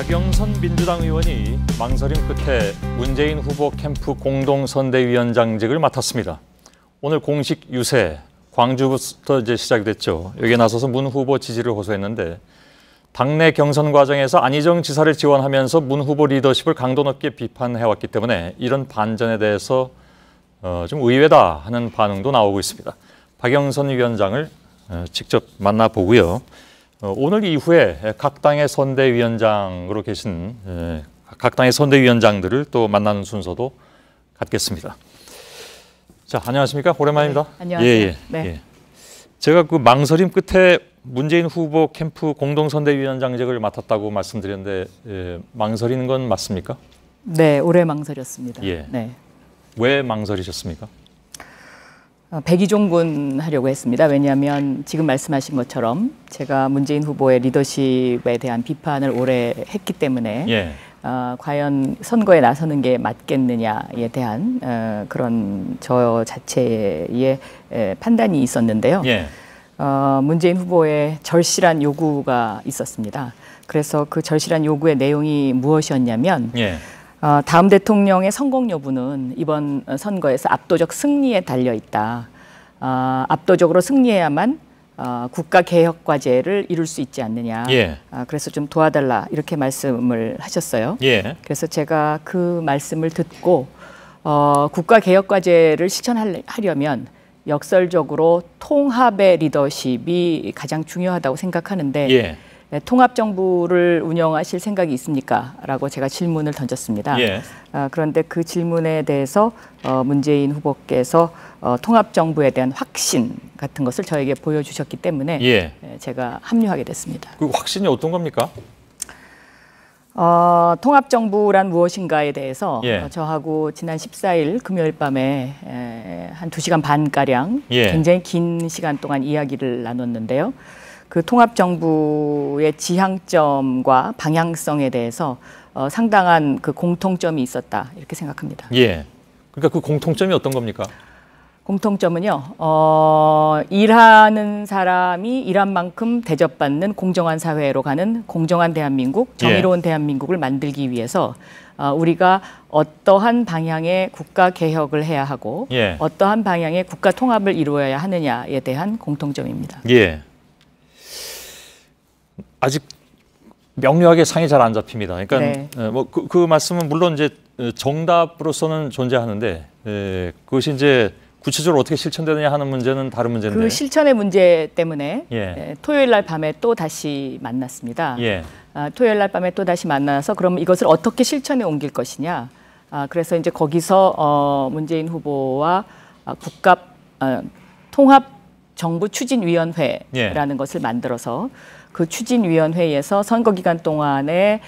박영선 민주당 의원이 망설임 끝에 문재인 후보 캠프 공동선대위원장직을 맡았습니다. 오늘 공식 유세, 광주부터 이제 시작이 됐죠. 여기에 나서서 문 후보 지지를 호소했는데 당내 경선 과정에서 안희정 지사를 지원하면서 문 후보 리더십을 강도 높게 비판해왔기 때문에 이런 반전에 대해서 좀 의외다 하는 반응도 나오고 있습니다. 박영선 위원장을 직접 만나보고요. 오늘 이후에 각 당의 선대위원장으로 계신 각 당의 선대위원장들을 또 만나는 순서도 갖겠습니다. 자, 안녕하십니까? 오랜만입니다. 네, 안녕하세요. 네. 제가 그 망설임 끝에 문재인 후보 캠프 공동선대위원장직을 맡았다고 말씀드렸는데 망설이는 건 맞습니까? 네, 오래 망설였습니다. 예. 네. 왜 망설이셨습니까? 백의종군 하려고 했습니다. 왜냐하면 지금 말씀하신 것처럼 제가 문재인 후보의 리더십에 대한 비판을 오래 했기 때문에 예. 과연 선거에 나서는 게 맞겠느냐에 대한 그런 저 자체의 판단이 있었는데요. 예. 문재인 후보의 절실한 요구가 있었습니다. 그래서 그 절실한 요구의 내용이 무엇이었냐면 예. 다음 대통령의 성공 여부는 이번 선거에서 압도적 승리에 달려 있다. 압도적으로 승리해야만 국가개혁과제를 이룰 수 있지 않느냐. 예. 그래서 좀 도와달라 이렇게 말씀을 하셨어요. 예. 그래서 제가 그 말씀을 듣고 국가개혁과제를 실천하려면 역설적으로 통합의 리더십이 가장 중요하다고 생각하는데 예. 통합정부를 운영하실 생각이 있습니까? 라고 제가 질문을 던졌습니다. 예. 그런데 그 질문에 대해서 문재인 후보께서 통합정부에 대한 확신 같은 것을 저에게 보여주셨기 때문에 예. 제가 합류하게 됐습니다. 그 확신이 어떤 겁니까? 통합정부란 무엇인가에 대해서 예. 저하고 지난 14일 금요일 밤에 한 2시간 반가량 예. 굉장히 긴 시간 동안 이야기를 나눴는데요. 그 통합정부의 지향점과 방향성에 대해서 상당한 그 공통점이 있었다 이렇게 생각합니다. 예. 그러니까 그 공통점이 어떤 겁니까? 공통점은요. 일하는 사람이 일한 만큼 대접받는 공정한 사회로 가는 공정한 대한민국, 정의로운 대한민국을 만들기 위해서 우리가 어떠한 방향의 국가 개혁을 해야 하고 어떠한 방향의 국가 통합을 이루어야 하느냐에 대한 공통점입니다. 예. 아직 명료하게 상이 잘 안 잡힙니다. 그러니까 네. 뭐 그 말씀은 물론 이제 정답으로서는 존재하는데 그것이 이제 구체적으로 어떻게 실천되느냐 하는 문제는 다른 문제인데 그 실천의 문제 때문에 예. 토요일 날 밤에 또 다시 만났습니다. 예. 토요일 날 밤에 또 다시 만나서 그럼 이것을 어떻게 실천에 옮길 것이냐. 그래서 이제 거기서 문재인 후보와 국가 통합 정부 추진위원회라는 것을 만들어서 그 추진위원회에서 선거 기간 동안에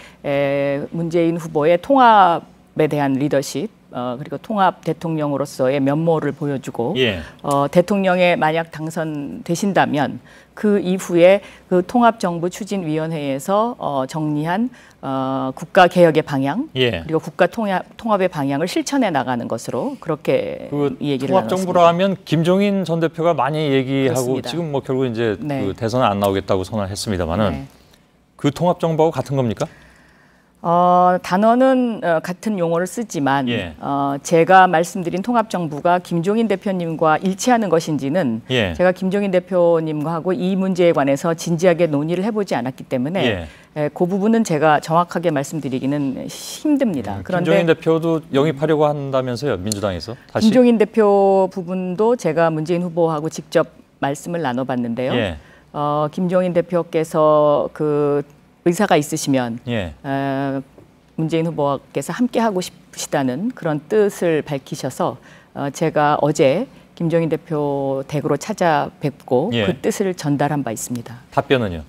문재인 후보의 통합에 대한 리더십 그리고 통합 대통령으로서의 면모를 보여주고 대통령에 만약 당선되신다면 그 이후에 그 통합정부 추진위원회에서 정리한 국가개혁의 방향 그리고 국가 통합의 방향을 실천해 나가는 것으로 그렇게 얘기를 나눴습니다. 통합정부라 하면 김종인 전 대표가 많이 얘기하고 그렇습니다. 지금 뭐 결국 이제 네. 그 대선에 안 나오겠다고 선언을 했습니다만은 네. 그 통합정부하고 같은 겁니까? 단어는 같은 용어를 쓰지만 제가 말씀드린 통합정부가 김종인 대표님과 일치하는 것인지는 제가 김종인 대표님하고 이 문제에 관해서 진지하게 논의를 해보지 않았기 때문에 그 부분은 제가 정확하게 말씀드리기는 힘듭니다. 그런데 김종인 대표도 영입하려고 한다면서요, 민주당에서 다시? 김종인 대표 부분도 제가 문재인 후보하고 직접 말씀을 나눠봤는데요. 김종인 대표께서 그 의사가 있으시면 문재인 후보께서 함께하고 싶으시다는 그런 뜻을 밝히셔서 제가 어제 김종인 대표 댁으로 찾아뵙고 그 뜻을 전달한 바 있습니다. 답변은요?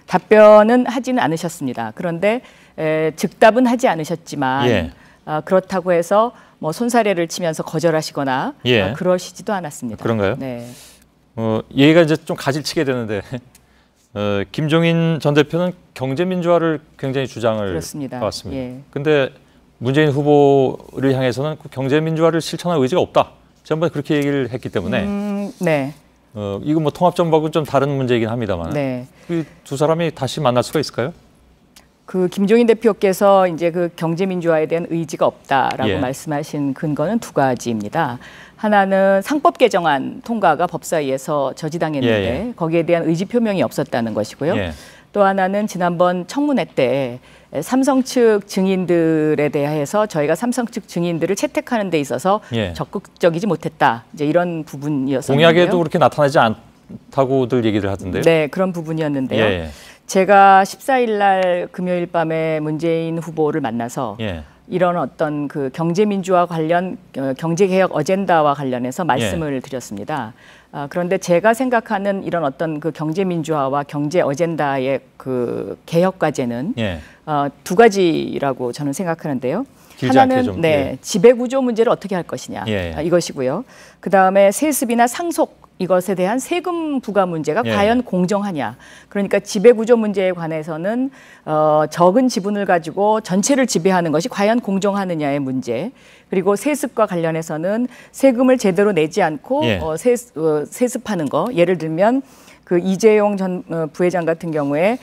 답변은 하지는 않으셨습니다. 그런데 즉답은 하지 않으셨지만 그렇다고 해서 뭐 손사래를 치면서 거절하시거나 그러시지도 않았습니다. 그런가요? 네. 얘기가 이제 좀 가지치게 되는데 김종인 전 대표는 경제민주화를 굉장히 주장을 해왔습니다. 그런데 문재인 후보를 향해서는 그 경제민주화를 실천할 의지가 없다. 지난번에 그렇게 얘기를 했기 때문에 이거 뭐 통합정부하고는 좀 다른 문제이긴 합니다만 그 두 사람이 다시 만날 수가 있을까요? 그 김종인 대표께서 이제 그 경제민주화에 대한 의지가 없다라고 예. 말씀하신 근거는 두 가지입니다. 하나는 상법 개정안 통과가 법사위에서 저지당했는데 예, 예. 거기에 대한 의지 표명이 없었다는 것이고요. 예. 또 하나는 지난번 청문회 때 삼성 측 증인들에 대해서 저희가 삼성 측 증인들을 채택하는 데 있어서 예. 적극적이지 못했다. 이제 이런 부분이었었는데요. 공약에도 그렇게 나타나지 않다고들 얘기를 하던데요. 네, 그런 부분이었는데요. 예, 제가 14일 날 금요일 밤에 문재인 후보를 만나서 예. 이런 어떤 그 경제민주화 관련 경제개혁 어젠다와 관련해서 말씀을 드렸습니다. 그런데 제가 생각하는 이런 어떤 그 경제민주화와 경제 어젠다의 그 개혁 과제는 예. 두 가지라고 저는 생각하는데요. 길지 않게 하나는 좀, 네, 예. 지배구조 문제를 어떻게 할 것이냐 예. 이것이고요. 그 다음에 세습이나 상속 이것에 대한 세금 부과 문제가 예. 과연 공정하냐. 그러니까 지배구조 문제에 관해서는 적은 지분을 가지고 전체를 지배하는 것이 과연 공정하느냐의 문제. 그리고 세습과 관련해서는 세금을 제대로 내지 않고 예. 세습하는 거. 예를 들면 그 이재용 전 부회장 같은 경우에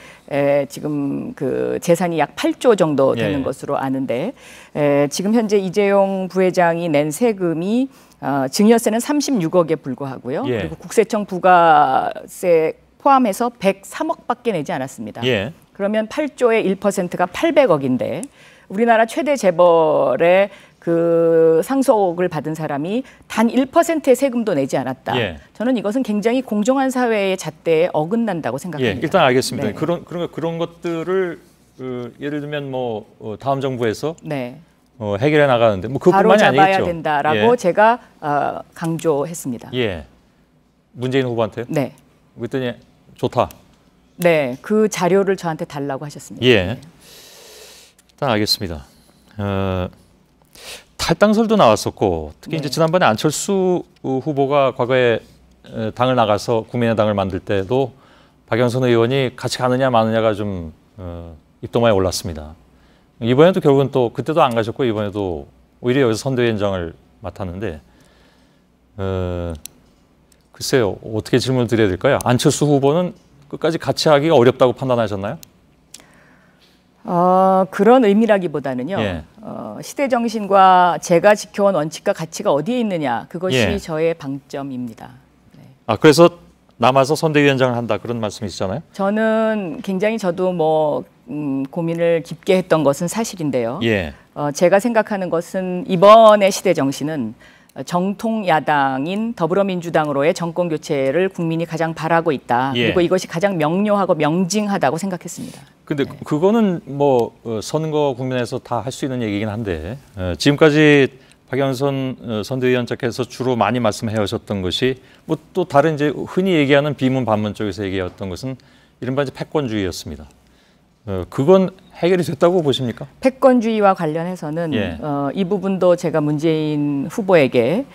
지금 그 재산이 약 8조 정도 되는 예. 것으로 아는데 지금 현재 이재용 부회장이 낸 세금이 증여세는 36억에 불과하고요. 예. 그리고 국세청 부가세 포함해서 103억밖에 내지 않았습니다. 예. 그러면 8조의 1%가 800억인데 우리나라 최대 재벌의 그 상속을 받은 사람이 단 1%의 세금도 내지 않았다. 예. 저는 이것은 굉장히 공정한 사회의 잣대에 어긋난다고 예. 생각합니다. 일단 알겠습니다. 네. 그런 것들을 예를 들면 뭐 다음 정부에서 네. 해결해 나가는데 뭐 바로 그것뿐만이 잡아야 아니겠죠. 된다라고 예. 제가 강조했습니다. 예. 문재인 후보한테요? 네. 그랬더니 좋다. 네. 그 자료를 저한테 달라고 하셨습니다. 예. 일단 알겠습니다. 탈당설도 나왔었고 특히 네. 이제 지난번에 안철수 후보가 과거에 당을 나가서 국민의당을 만들 때도 박영선 의원이 같이 가느냐 마느냐가 좀 입도마에 올랐습니다. 이번에도 결국은 또 그때도 안 가셨고 이번에도 오히려 여기서 선대위원장을 맡았는데 글쎄요 어떻게 질문을 드려야 될까요? 안철수 후보는 끝까지 같이 하기가 어렵다고 판단하셨나요? 그런 의미라기보다는요. 예. 시대 정신과 제가 지켜온 원칙과 가치가 어디에 있느냐 그것이 예. 저의 방점입니다. 아 그래서 남아서 선대위원장을 한다 그런 말씀이시잖아요. 저는 굉장히 저도 뭐 고민을 깊게 했던 것은 사실인데요. 예. 제가 생각하는 것은 이번의 시대 정신은 정통 야당인 더불어민주당으로의 정권 교체를 국민이 가장 바라고 있다. 예. 그리고 이것이 가장 명료하고 명징하다고 생각했습니다. 근데 그거는 뭐 선거 국면에서 다 할 수 있는 얘기긴 한데 지금까지 박영선 선대위원장께서 주로 많이 말씀해 오셨던 것이 뭐 또 다른 이제 흔히 얘기하는 비문 반문 쪽에서 얘기했던 것은 이른바 이제 패권주의였습니다. 그건 해결이 됐다고 보십니까? 패권주의와 관련해서는 예. 이 부분도 제가 문재인 후보에게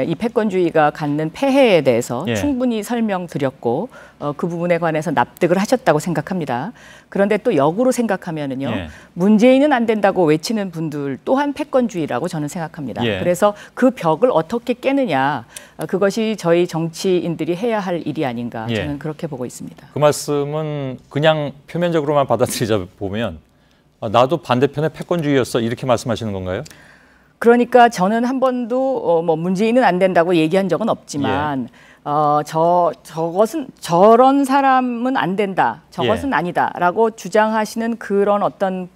이 패권주의가 갖는 폐해에 대해서 예. 충분히 설명드렸고 그 부분에 관해서 납득을 하셨다고 생각합니다. 그런데 또 역으로 생각하면은요. 예. 문재인은 안 된다고 외치는 분들 또한 패권주의라고 저는 생각합니다. 예. 그래서 그 벽을 어떻게 깨느냐 그것이 저희 정치인들이 해야 할 일이 아닌가 예. 저는 그렇게 보고 있습니다. 그 말씀은 그냥 표면적으로만 받아들이자 보면 나도 반대편의 패권주의였어 이렇게 말씀하시는 건가요? 그러니까 저는 한 번도 뭐 문재인은 안 된다고 얘기한 적은 없지만 저것은 저런 사람은 안 된다. 저것은 예. 아니다라고 주장하시는 그런 어떤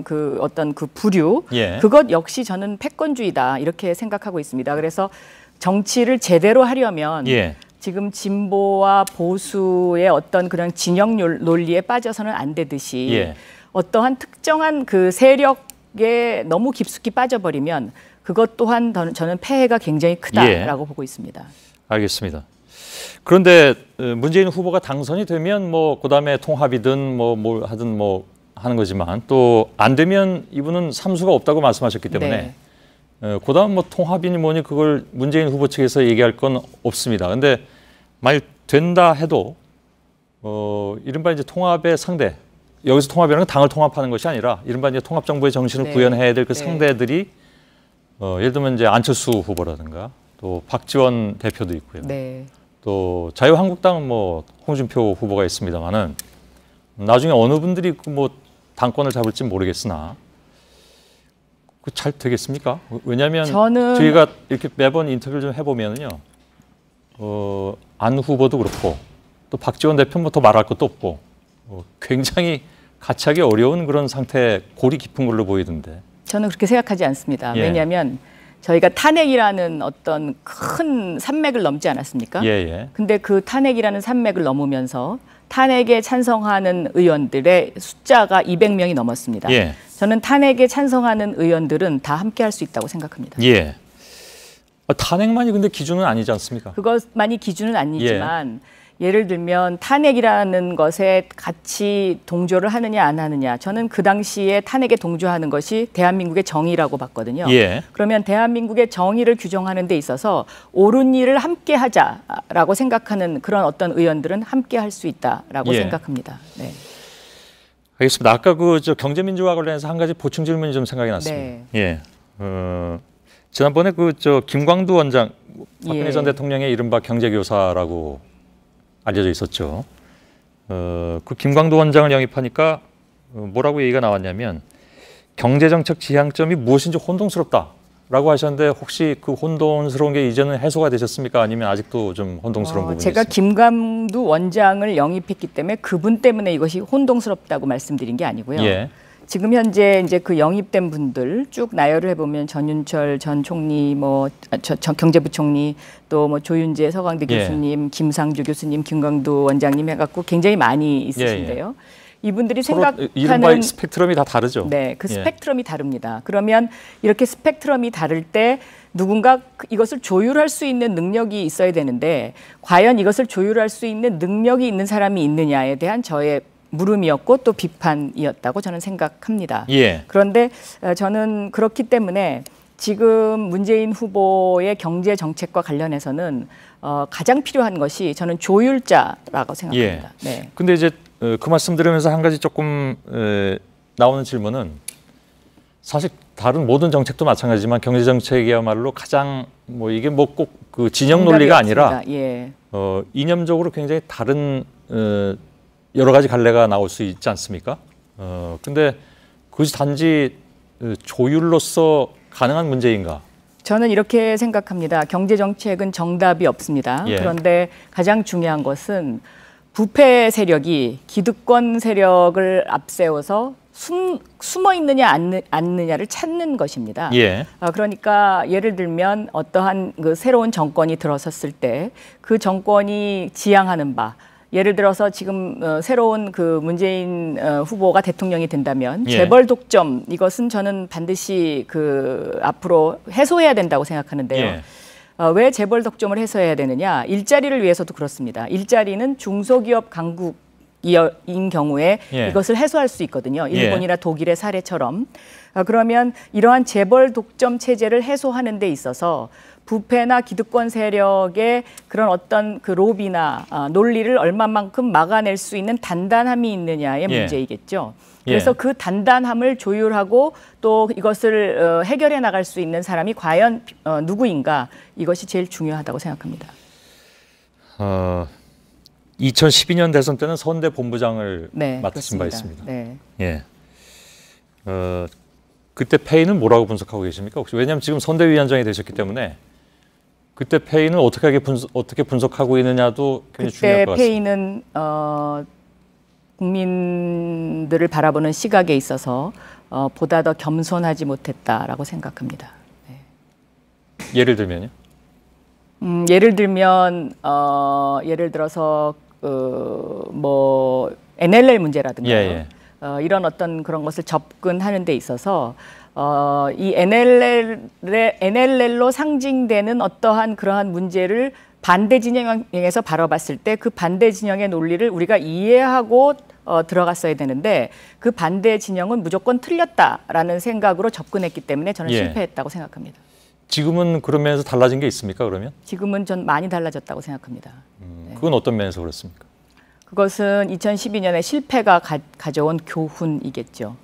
그 부류 예. 그것 역시 저는 패권주의다 이렇게 생각하고 있습니다. 그래서 정치를 제대로 하려면 예. 지금 진보와 보수의 어떤 그런 진영 논리에 빠져서는 안 되듯이 예. 어떠한 특정한 그 세력에 너무 깊숙이 빠져버리면 그것 또한 저는 폐해가 굉장히 크다라고 보고 있습니다. 알겠습니다. 그런데 문재인 후보가 당선이 되면 뭐 그다음에 통합이든 뭘 하든 뭐 하는 거지만 또 안 되면 이분은 삼수가 없다고 말씀하셨기 때문에 그다음 뭐 통합이니 뭐니 그걸 문재인 후보 측에서 얘기할 건 없습니다. 근데 만약 된다 해도 이른바 이제 통합의 상대 여기서 통합이라는 건 당을 통합하는 것이 아니라 이른바 이제 통합 정부의 정신을 네. 구현해야 될 그 네. 상대들이 예를 들면 이제 안철수 후보라든가 또 박지원 대표도 있고요. 네. 또 자유한국당 뭐 홍준표 후보가 있습니다만은 나중에 어느 분들이 뭐 당권을 잡을지 모르겠으나 그 잘 되겠습니까? 왜냐하면 저는 저희가 이렇게 매번 인터뷰를 좀 해보면요, 안 후보도 그렇고 또 박지원 대표는 뭐 더 말할 것도 없고 굉장히 같이 하기 어려운 그런 상태, 골이 깊은 걸로 보이던데. 저는 그렇게 생각하지 않습니다. 예. 왜냐하면 저희가 탄핵이라는 어떤 큰 산맥을 넘지 않았습니까? 예. 근데 그 탄핵이라는 산맥을 넘으면서 탄핵에 찬성하는 의원들의 숫자가 200명이 넘었습니다. 예. 저는 탄핵에 찬성하는 의원들은 다 함께 할 수 있다고 생각합니다. 예. 탄핵만이 근데 기준은 아니지 않습니까? 그것만이 기준은 아니지만 예를 들면 탄핵이라는 것에 같이 동조를 하느냐 안 하느냐, 저는 그 당시에 탄핵에 동조하는 것이 대한민국의 정의라고 봤거든요. 예. 그러면 대한민국의 정의를 규정하는 데 있어서 옳은 일을 함께 하자라고 생각하는 그런 어떤 의원들은 함께 할 수 있다라고 예. 생각합니다. 네. 알겠습니다. 아까 저 경제민주화 관련해서 한 가지 보충 질문이 좀 생각이 났습니다. 네. 예. 지난번에 저 김광두 원장, 박근혜 예. 전 대통령의 이른바 경제교사라고 알려져 있었죠. 그 김광두 원장을 영입하니까 뭐라고 얘기가 나왔냐면 경제정책 지향점이 무엇인지 혼동스럽다라고 하셨는데, 혹시 그 혼동스러운 게 이제는 해소가 되셨습니까? 아니면 아직도 좀 혼동스러운 부분이 제가 있습니까? 김광두 원장을 영입했기 때문에 그분 때문에 이것이 혼동스럽다고 말씀드린 게 아니고요. 예. 지금 현재 이제 그 영입된 분들 쭉 나열을 해보면 전윤철 전 총리, 경제부총리, 또 뭐 조윤재 서강대 예. 교수님, 김상주 교수님, 김광두 원장님 해갖고 굉장히 많이 있으신데요. 이분들이 서로 이른바 생각하는 스펙트럼이 다 다르죠. 네, 그 예. 스펙트럼이 다릅니다. 그러면 이렇게 스펙트럼이 다를 때 누군가 이것을 조율할 수 있는 능력이 있어야 되는데, 과연 이것을 조율할 수 있는 능력이 있는 사람이 있느냐에 대한 저의 물음이었고 또 비판이었다고 저는 생각합니다. 예. 그런데 저는 그렇기 때문에 지금 문재인 후보의 경제 정책과 관련해서는 가장 필요한 것이 저는 조율자라고 생각합니다. 예. 네. 근데 이제 그 말씀 들으면서 한 가지 조금 나오는 질문은, 사실 다른 모든 정책도 마찬가지지만 경제 정책이야말로 가장 뭐 이게 뭐 꼭 그 진영 논리가 아니라 없습니다. 예. 이념적으로 굉장히 다른 여러 가지 갈래가 나올 수 있지 않습니까? 근데 그것이 단지 조율로서 가능한 문제인가? 저는 이렇게 생각합니다. 경제 정책은 정답이 없습니다. 예. 그런데 가장 중요한 것은 부패 세력이 기득권 세력을 앞세워서 숨어 있느냐 않느냐를 찾는 것입니다. 예. 그러니까 예를 들면 어떠한 그 새로운 정권이 들어섰을 때 그 정권이 지향하는 바, 예를 들어서 지금 새로운 그 문재인 후보가 대통령이 된다면 예. 재벌 독점, 이것은 저는 반드시 그 앞으로 해소해야 된다고 생각하는데요. 예. 왜 재벌 독점을 해소해야 되느냐? 일자리를 위해서도 그렇습니다. 일자리는 중소기업 강국인 경우에 예. 이것을 해소할 수 있거든요. 예. 일본이나 독일의 사례처럼. 그러면 이러한 재벌 독점 체제를 해소하는 데 있어서 부패나 기득권 세력의 그런 어떤 그 로비나 논리를 얼마만큼 막아낼 수 있는 단단함이 있느냐의 예. 문제이겠죠. 예. 그래서 그 단단함을 조율하고 또 이것을 해결해 나갈 수 있는 사람이 과연 누구인가, 이것이 제일 중요하다고 생각합니다. 2012년 대선 때는 선대 본부장을 네, 맡으신 바 그렇습니다. 있습니다. 네. 예. 그때 페이는 뭐라고 분석하고 계십니까? 혹시? 왜냐하면 지금 선대위원장이 되셨기 때문에 그때 페이는 어떻게 분석하고 있느냐도 굉장히 중요할 것 그때 같습니다. 페이는 국민들을 바라보는 시각에 있어서 보다 더 겸손하지 못했다라고 생각합니다. 네. 예를 들면요? 예를 들면 예를 들어서 뭐 NLL 문제라든가 예. 이런 어떤 그런 것을 접근하는 데 있어서 이 NLL로 상징되는 어떠한 그러한 문제를 반대 진영에서 바라봤을 때 그 반대 진영의 논리를 우리가 이해하고 들어갔어야 되는데, 그 반대 진영은 무조건 틀렸다라는 생각으로 접근했기 때문에 저는 예. 실패했다고 생각합니다. 지금은 그런 면에서 달라진 게 있습니까? 그러면? 지금은 전 많이 달라졌다고 생각합니다. 그건 어떤 면에서 그렇습니까? 그것은 2012년에 실패가 가져온 교훈이겠죠.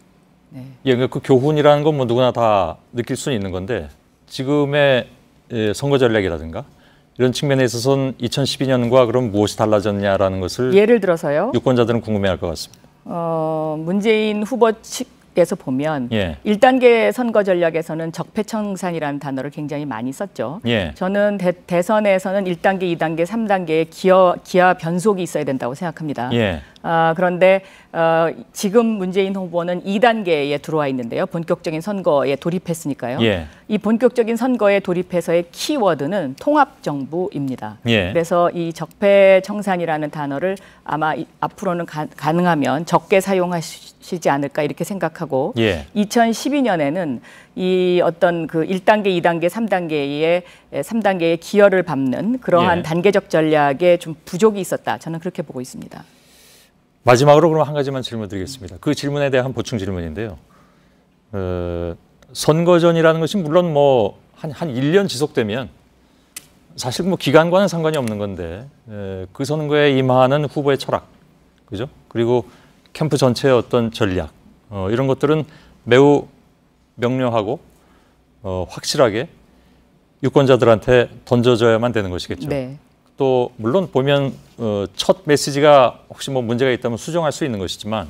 네. 예, 그 교훈이라는 건 뭐 누구나 다 느낄 수는 있는 건데, 지금의 선거 전략이라든가 이런 측면에 있어서는 2012년과 그럼 무엇이 달라졌냐라는 것을 예를 들어서요. 유권자들은 궁금해할 것 같습니다. 문재인 후보 측에서 보면 예. 1단계 선거 전략에서는 적폐청산이라는 단어를 굉장히 많이 썼죠. 예. 저는 대선에서는 1단계, 2단계, 3단계의 기하 변속이 있어야 된다고 생각합니다. 예. 그런데 지금 문재인 후보는 2단계에 들어와 있는데요. 본격적인 선거에 돌입했으니까요. 예. 이 본격적인 선거에 돌입해서의 키워드는 통합정부입니다. 예. 그래서 이 적폐청산이라는 단어를 아마 앞으로는 가능하면 적게 사용하시지 않을까 이렇게 생각하고 예. 2012년에는 이 어떤 그 1단계, 2단계, 3단계의 기여를 밟는 그러한 예. 단계적 전략에 좀 부족이 있었다. 저는 그렇게 보고 있습니다. 마지막으로 그럼 한 가지만 질문드리겠습니다. 그 질문에 대한 보충 질문인데요. 선거 전이라는 것이 물론 뭐 한 1년 지속되면 사실 뭐 기간과는 상관이 없는 건데 그 선거에 임하는 후보의 철학, 그죠? 그리고 캠프 전체의 어떤 전략 이런 것들은 매우 명료하고 확실하게 유권자들한테 던져져야만 되는 것이겠죠. 네. 또 물론 보면 첫 메시지가 혹시 뭐 문제가 있다면 수정할 수 있는 것이지만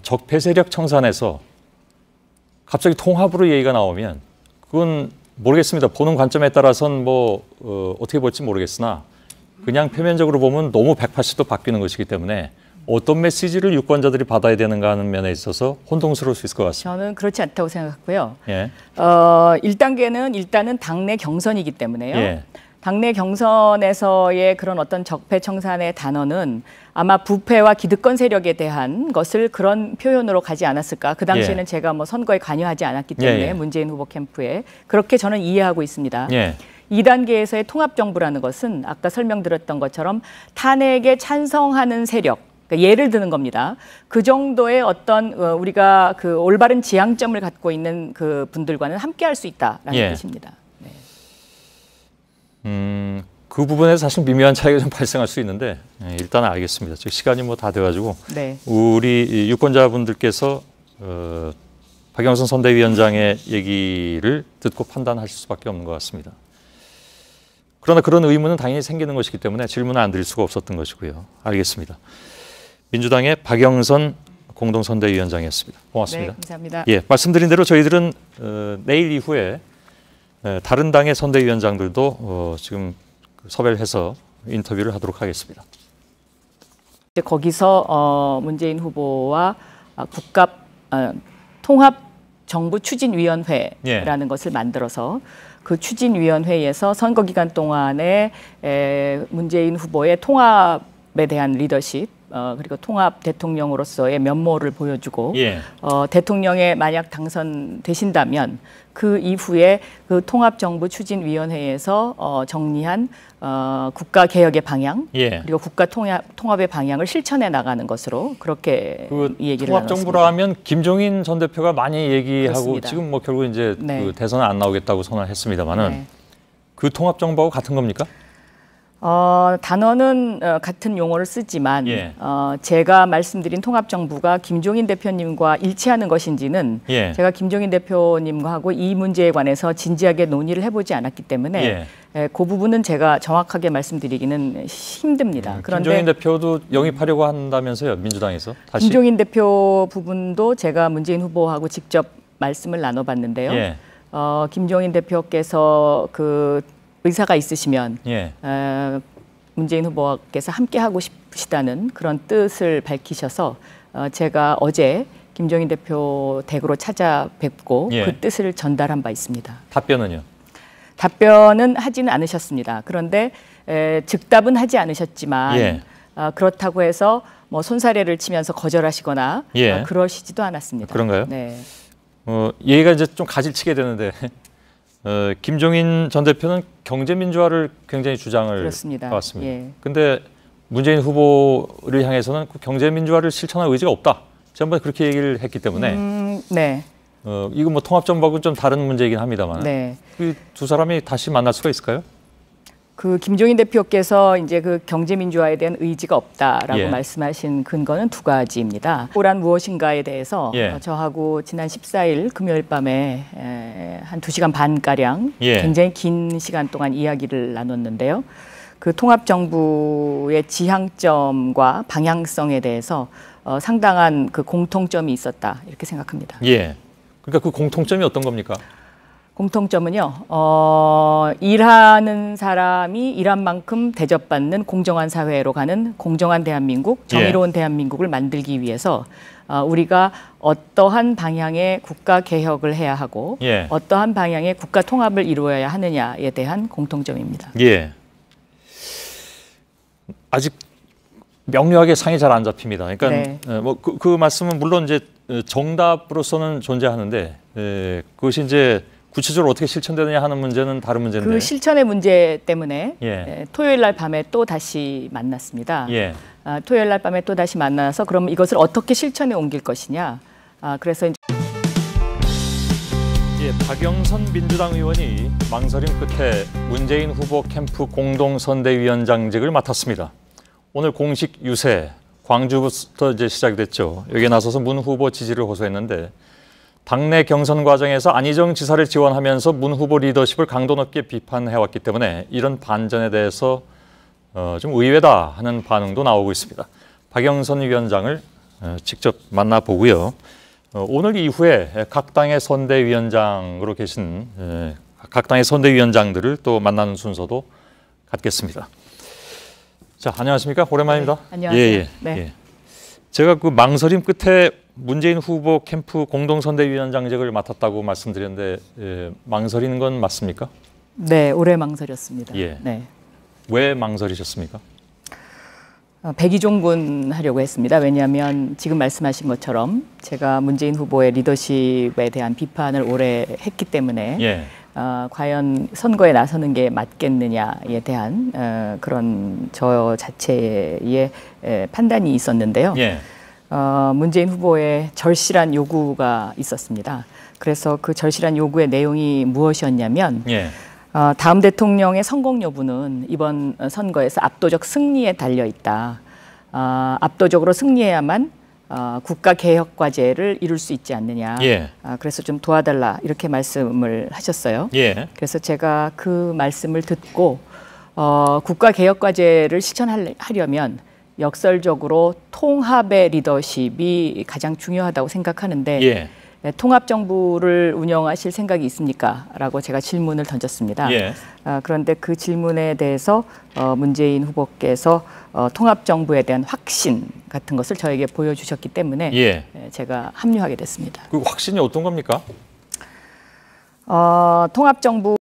적폐 세력 청산에서 갑자기 통합으로 얘기가 나오면 그건 모르겠습니다. 보는 관점에 따라서는 뭐 어떻게 볼지 모르겠으나 그냥 표면적으로 보면 너무 180도 바뀌는 것이기 때문에 어떤 메시지를 유권자들이 받아야 되는가 하는 면에 있어서 혼동스러울 수 있을 것 같습니다. 저는 그렇지 않다고 생각하고요. 예. 1단계는 일단은 당내 경선이기 때문에요. 예. 당내 경선에서의 그런 어떤 적폐청산의 단어는 아마 부패와 기득권 세력에 대한 것을 그런 표현으로 가지 않았을까. 그 당시에는 예. 제가 뭐 선거에 관여하지 않았기 때문에 예. 문재인 후보 캠프에 그렇게 저는 이해하고 있습니다. 예. 2단계에서의 통합정부라는 것은 아까 설명드렸던 것처럼 탄핵에 찬성하는 세력, 그러니까 예를 드는 겁니다. 그 정도의 어떤 우리가 그 올바른 지향점을 갖고 있는 그 분들과는 함께할 수 있다라는 예. 뜻입니다. 네. 그 부분에서 사실 미묘한 차이가 좀 발생할 수 있는데 일단 알겠습니다. 즉 시간이 뭐 다 돼가지고 네. 우리 유권자분들께서 박영선 선대위원장의 얘기를 듣고 판단하실 수밖에 없는 것 같습니다. 그러나 그런 의문은 당연히 생기는 것이기 때문에 질문을 안 드릴 수가 없었던 것이고요. 알겠습니다. 민주당의 박영선 공동선대위원장이었습니다. 고맙습니다. 네, 감사합니다. 예, 말씀드린 대로 저희들은 내일 이후에 다른 당의 선대위원장들도 지금 섭외를 해서 인터뷰를 하도록 하겠습니다. 이제 거기서 문재인 후보와 국갑 통합정부추진위원회라는 것을 만들어서 그 추진위원회에서 선거 기간 동안에 문재인 후보의 통합에 대한 리더십 그리고 통합 대통령으로서의 면모를 보여주고 예. 대통령에 만약 당선되신다면 그 이후에 그 통합정부추진위원회에서 정리한 국가개혁의 방향 예. 그리고 국가 통합의 방향을 실천해 나가는 것으로 그렇게 그 이 얘기를 통합정부라 하면 김종인 전 대표가 많이 얘기하고 그렇습니다. 지금 뭐 결국 이제 네. 그 대선은 안 나오겠다고 선언했습니다만은 네. 그 통합정부하고 같은 겁니까? 단어는 같은 용어를 쓰지만 예. 제가 말씀드린 통합정부가 김종인 대표님과 일치하는 것인지는 예. 제가 김종인 대표님하고 이 문제에 관해서 진지하게 논의를 해보지 않았기 때문에 그 부분은 제가 정확하게 말씀드리기는 힘듭니다. 그런데 김종인 대표도 영입하려고 한다면서요, 민주당에서 다시? 김종인 대표 부분도 제가 문재인 후보하고 직접 말씀을 나눠봤는데요. 예. 김종인 대표께서 그 의사가 있으시면 예. 문재인 후보께서 함께하고 싶으시다는 그런 뜻을 밝히셔서 제가 어제 김종인 대표 댁으로 찾아뵙고 예. 그 뜻을 전달한 바 있습니다. 답변은요? 답변은 하지는 않으셨습니다. 그런데 즉답은 하지 않으셨지만 예. 그렇다고 해서 뭐 손사래를 치면서 거절하시거나 예. 그러시지도 않았습니다. 그런가요? 네. 얘기가 이제 좀 가지치게 되는데 김종인 전 대표는 경제민주화를 굉장히 주장을 그렇습니다. 해왔습니다. 예. 근데 문재인 후보를 향해서는 그 경제민주화를 실천할 의지가 없다. 지난번에 그렇게 얘기를 했기 때문에 네. 이거 뭐 통합정부하고는 좀 다른 문제이긴 합니다만 네. 그 두 사람이 다시 만날 수가 있을까요? 그 김종인 대표께서 이제 그 경제민주화에 대한 의지가 없다라고 예. 말씀하신 근거는 두 가지입니다. 뭐란 무엇인가에 대해서 예. 저하고 지난 14일 금요일 밤에 한 2시간 반 가량 예. 굉장히 긴 시간 동안 이야기를 나눴는데요. 그 통합정부의 지향점과 방향성에 대해서 상당한 그 공통점이 있었다 이렇게 생각합니다. 예. 그러니까 그 공통점이 어떤 겁니까? 공통점은요, 일하는 사람이 일한 만큼 대접받는 공정한 사회로 가는 공정한 대한민국, 정의로운 대한민국을 만들기 위해서 우리가 어떠한 방향의 국가 개혁을 해야 하고 어떠한 방향의 국가 통합을 이루어야 하느냐에 대한 공통점입니다. 예. 아직 명료하게 상이 잘 안 잡힙니다. 그러니까 네. 그 말씀은 물론 이제 정답으로서는 존재하는데 그것이 이제 구체적으로 어떻게 실천되느냐 하는 문제는 다른 문제인데 그 실천의 문제 때문에 토요일 날 밤에 또 다시 만났습니다. 토요일 날 밤에 또 다시 만나서 그럼 이것을 어떻게 실천에 옮길 것이냐. 그래서 이제 박영선 민주당 의원이 망설임 끝에 문재인 후보 캠프 공동선대위원장직을 맡았습니다. 오늘 공식 유세, 광주부터 이제 시작이 됐죠. 여기에 나서서 문 후보 지지를 호소했는데 당내 경선 과정에서 안희정 지사를 지원하면서 문 후보 리더십을 강도 높게 비판해왔기 때문에 이런 반전에 대해서 좀 의외다 하는 반응도 나오고 있습니다. 박영선 위원장을 직접 만나보고요. 오늘 이후에 각 당의 선대위원장으로 계신 각 당의 선대위원장들을 또 만나는 순서도 갖겠습니다. 자, 안녕하십니까? 오랜만입니다. 네, 안녕하세요. 네. 제가 그 망설임 끝에 문재인 후보 캠프 공동선대위원장직을 맡았다고 말씀드렸는데 망설이는 건 맞습니까? 네, 오래 망설였습니다. 네. 왜 망설이셨습니까? 백의종군 하려고 했습니다. 왜냐하면 지금 말씀하신 것처럼 제가 문재인 후보의 리더십에 대한 비판을 오래 했기 때문에 과연 선거에 나서는 게 맞겠느냐에 대한 그런 저 자체의 판단이 있었는데요. 문재인 후보의 절실한 요구가 있었습니다. 그래서 그 절실한 요구의 내용이 무엇이었냐면 다음 대통령의 성공 여부는 이번 선거에서 압도적 승리에 달려 있다. 압도적으로 승리해야만 국가 개혁 과제를 이룰 수 있지 않느냐. 그래서 좀 도와달라 이렇게 말씀을 하셨어요. 그래서 제가 그 말씀을 듣고 국가 개혁 과제를 실천하려면 역설적으로 통합의 리더십이 가장 중요하다고 생각하는데 통합 정부를 운영하실 생각이 있습니까? 라고 제가 질문을 던졌습니다. 그런데 그 질문에 대해서 문재인 후보께서 통합 정부에 대한 확신 같은 것을 저에게 보여주셨기 때문에 제가 합류하게 됐습니다. 그 확신이 어떤 겁니까? 통합 정부